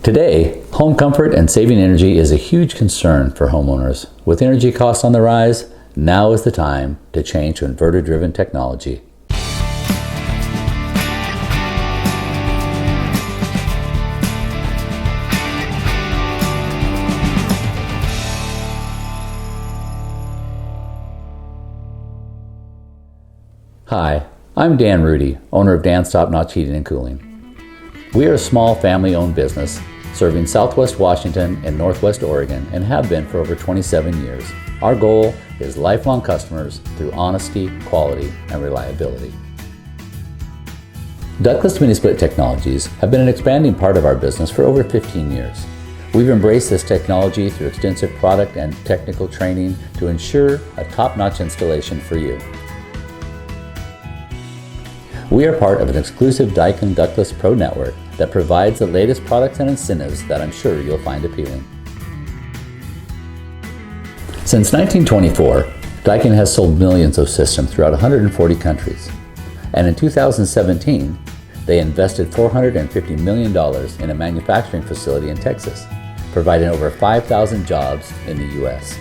Today, home comfort and saving energy is a huge concern for homeowners. With energy costs on the rise, now is the time to change to inverter-driven technology. Hi, I'm Dan Rudy, owner of Dan's Top Notch Heating and Cooling. We are a small family-owned business serving Southwest Washington and Northwest Oregon and have been for over 27 years. Our goal is lifelong customers through honesty, quality, and reliability. Ductless mini-split technologies have been an expanding part of our business for over 15 years. We've embraced this technology through extensive product and technical training to ensure a top-notch installation for you. We are part of an exclusive Daikin Ductless Pro network that provides the latest products and incentives that I'm sure you'll find appealing. Since 1924, Daikin has sold millions of systems throughout 140 countries. And in 2017, they invested $450 million in a manufacturing facility in Texas, providing over 5,000 jobs in the US.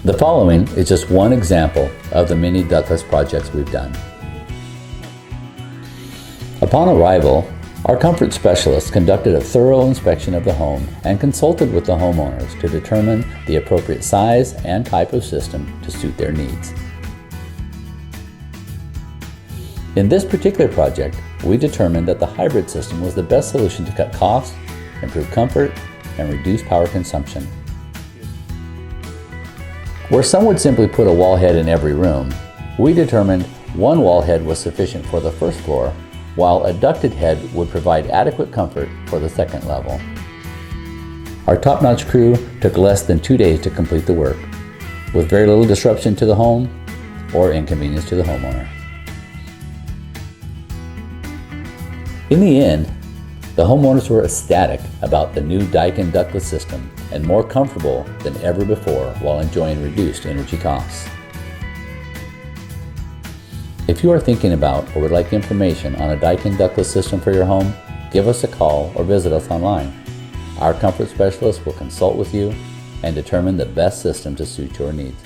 The following is just one example of the many ductless projects we've done. Upon arrival, our comfort specialists conducted a thorough inspection of the home and consulted with the homeowners to determine the appropriate size and type of system to suit their needs. In this particular project, we determined that the hybrid system was the best solution to cut costs, improve comfort, and reduce power consumption. Where some would simply put a wall head in every room, we determined one wall head was sufficient for the first floor, while a ducted head would provide adequate comfort for the second level. Our top-notch crew took less than 2 days to complete the work, with very little disruption to the home or inconvenience to the homeowner. In the end, the homeowners were ecstatic about the new Daikin ductless system and more comfortable than ever before while enjoying reduced energy costs. If you are thinking about or would like information on a Daikin ductless system for your home, give us a call or visit us online. Our comfort specialist will consult with you and determine the best system to suit your needs.